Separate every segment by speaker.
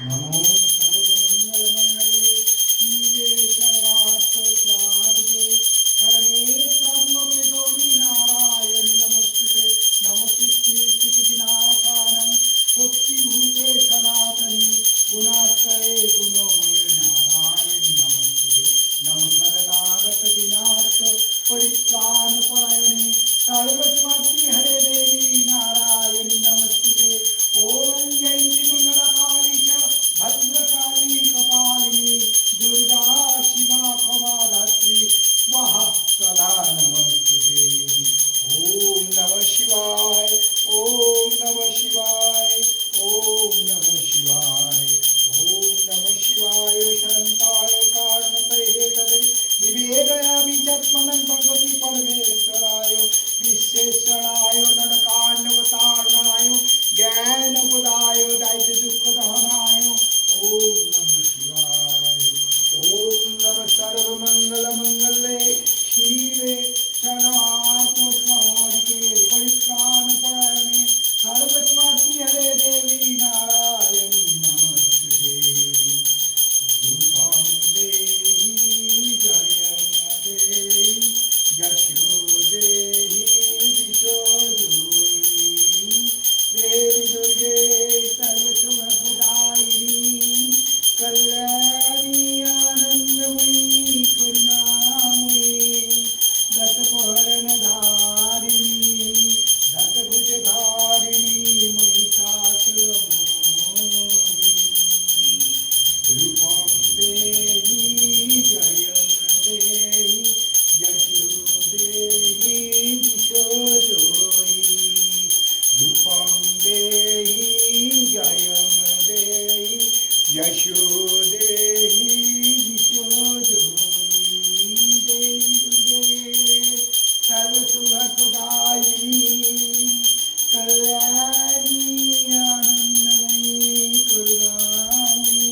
Speaker 1: नमो सर्वमंगलमंगले शिवे सर्वार्थस्वादिके शरणे त्र्यंबके गौरी नारायणि नमोस्तुते नमोस्तुते स्थितिविनाशानं भक्तिभूते सनातनी गुणाश्रये गुणमये नारायणि नमोस्तुते नमो शरणागत विनाश परित्राणपरायणे सर्वस्वाति हरे देवी नारायणि नमोस्तुते ओम जयंती मंगलकाली च भद्रकाली कपालिनी दुर्गा शिवा क्षमा धात्री स्वाहा सदा नमोस्तुते ओम नमः शिवाय ओम नमः शिवाय ओम नमः शिवाय ओम नमः शिवाय शांताय कारणतये हेतवे निवेदयामि चत्मनं भगवति परमेश्वराय विश्वेश्वराय नरकार्णवतारणाय ज्ञानप्रदाय दैत्य दुःखदहनाय ओम नमः शिवाय ओम नमः सर्वमंगलमंगले शिवे सर्वार्थसाधिके परित्राणपरायणे सर्वस्वाति हरे देवी नारायणी नमोस्तुते रूपं देहि जयं देहि यशो देहि दिशो जोहि देवी दुर्गे सर्वसुभप्रदायिनी कल्याणी आनंदमयी करुणामयी दशपहरणधारिणी दशभुजधारिणी महिषासुरमोदिनी रूपं देहि जयं देहि यशो देहि दिशो जोहि रूपं देहि जयं देहि यशो देहि दिशो जोहि देवी दुर्गे सर्वसुभप्रदायिनी कल्याणी आनंदमयी करुणामयी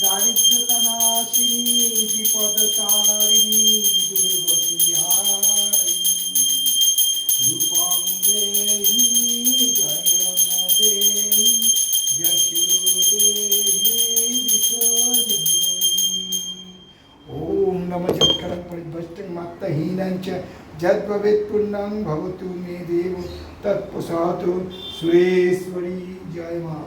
Speaker 1: दारिद्र्यतनाशिनी विपदतारिणी दुर्गतिहारिणी रूपं देहि जयं देहि यशो देहि दिशो जोहि ओम नमः जत्करं परिध्वस्तं मात्तहीनं च यद्भवेत् पुण्यं भवतु मे देव तत्प्रसादो सुरेश्वरी जय मां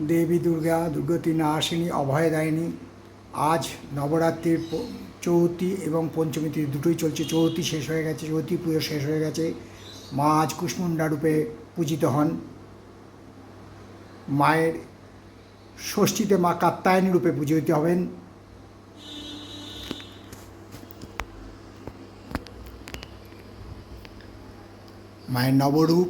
Speaker 1: देवी दुर्गा दुर्गति नाशिनी अभयदायिनी आज নবরাত্রির চৌতি এবং পঞ্চমী তিথি দুটোই চলছে চৌতি শেষ হয়ে গেছে চৌতি পুজো শেষ হয়ে গেছে মা আজ কুষ্মুণ্ডা রূপে পূজিত হন মায়ের ষষ্ঠীতে মা কাত্যায়নী রূপে পূজিত হবেন মায়ের নবরূপ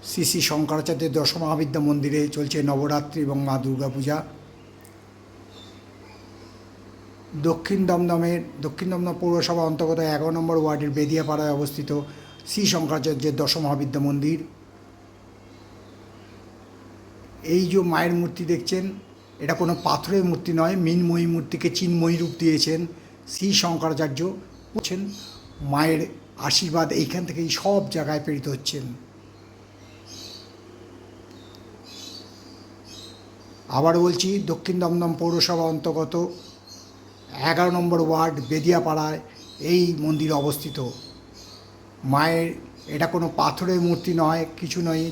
Speaker 1: শ্রী শ্রী শঙ্করাচার্যের দশমহাবিদ্যা মন্দিরে চলছে নবরাত্রি এবং মা দুর্গা পূজা দক্ষিণ দমদম পৌরসভা অন্তর্গত 11 নম্বর ওয়ার্ডের বেদিয়াপাড়ায় অবস্থিত শ্রী শঙ্করাচার্যের দশমহাবিদ্যা মন্দির এই যে মায়ের মূর্তি দেখছেন এটা কোনো পাথরের মূর্তি নয় মৃন্ময়ী মূর্তিকে চিন্ময়ী রূপ দিয়েছেন শ্রী শঙ্করাচার্য বলছেন মায়ের আশীর্বাদ এইখান থেকেই সব জায়গায় প্রেরিত হচ্ছেন আবার বলছি দক্ষিণ দমদম পৌরসভা অন্তর্গত 11 নম্বর ওয়ার্ড বেদিয়াপাড়ায় এই মন্দির অবস্থিত মায়ের এটা কোনো পাথরের মূর্তি নয় কিছু নয়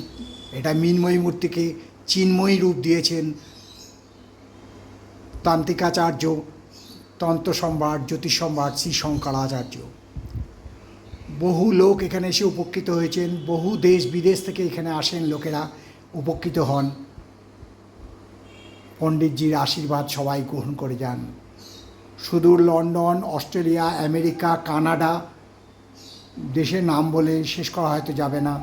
Speaker 1: এটা মৃন্ময়ী মূর্তিকে চিন্ময়ী রূপ দিয়েছেন তান্ত্রিকাচার্য, তন্ত্র সম্রাট, জ্যোতিষ সম্রাট শ্রী শঙ্করাচার্য। বহু লোক এখানে এসে উপকৃত হয়েছেন, বহু দেশ বিদেশ থেকে এখানে আসেন লোকেরা, উপকৃত হন, পণ্ডিতজির আশীর্বাদ সবাই গ্রহণ করে যান। সুদূর লন্ডন, অস্ট্রেলিয়া, আমেরিকা, কানাডা, দেশের নাম বলে শেষ করা হয়তো যাবে না,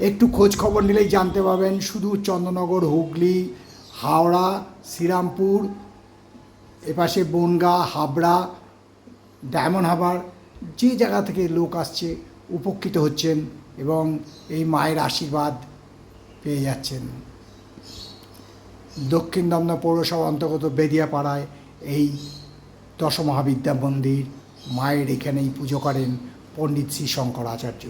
Speaker 1: একটু খোঁজ খবর নিলেই জানতে পারবেন। সুদূর চন্দ্রনগর, হুগলি, হাওড়া, শ্রীরামপুর, এপাশে বনগাঁ, হাবড়া, ডায়মন্ড হারবার, যে জায়গা থেকে লোক আসছে উপকৃত হচ্ছেন এবং এই মায়ের আশীর্বাদ পেয়ে যাচ্ছেন। দক্ষিণ দমদম পৌরসভা অন্তর্গত বেদিয়াপাড়ায় এই দশমহাবিদ্যা মন্দির, মায়ের এখানেই পুজো করেন পণ্ডিত শ্রী শঙ্করাচার্য।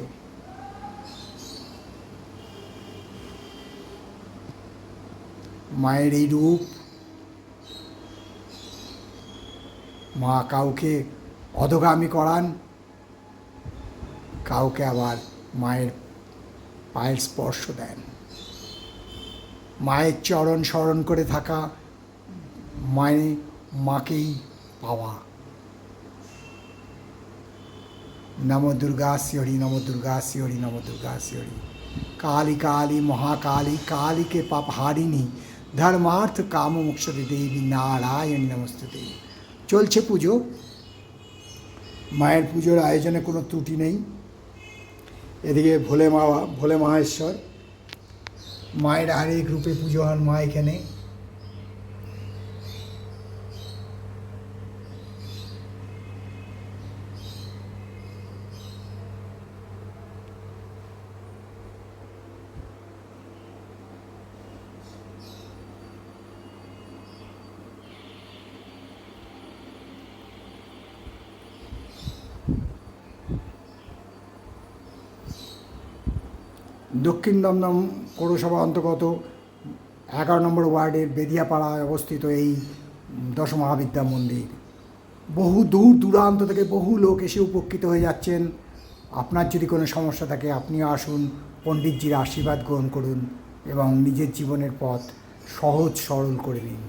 Speaker 1: মায়ের এই রূপ, মা কাউকে অধগামী করান, কাউকে আবার মায়ের পায়ের স্পর্শ দেন। মায়ের চরণ স্মরণ করে থাকা, মাকেই পাওয়া। নম দুর্গা শিহরি, নম দুর্গা শিহরি, নম দুর্গা শিহরি। কালী কালী মহাকালী, কালীকে পাপহারিণী, ধর্মার্থ কাম মোক্ষদে দেবী নারায়ণী নমস্তুতে। চলছে পুজো। মায়ের পুজোর আয়োজনে কোনো ত্রুটি নেই। এদিকে ভোলে মহেশ্বর, মায়ের আরেক রূপে পুজো হন মা এখানে। দক্ষিণ দমদম পৌরসভা অন্তর্গত 11 নম্বর ওয়ার্ডের বেদিয়াপাড়ায় অবস্থিত এই দশমহাবিদ্যা মন্দির। বহু দূর দূরান্ত থেকে বহু লোক এসে উপকৃত হয়ে যাচ্ছেন। আপনার যদি কোনো সমস্যা থাকে আপনিও আসুন, পণ্ডিতজির আশীর্বাদ গ্রহণ করুন এবং নিজের জীবনের পথ সহজ সরল করে নিন।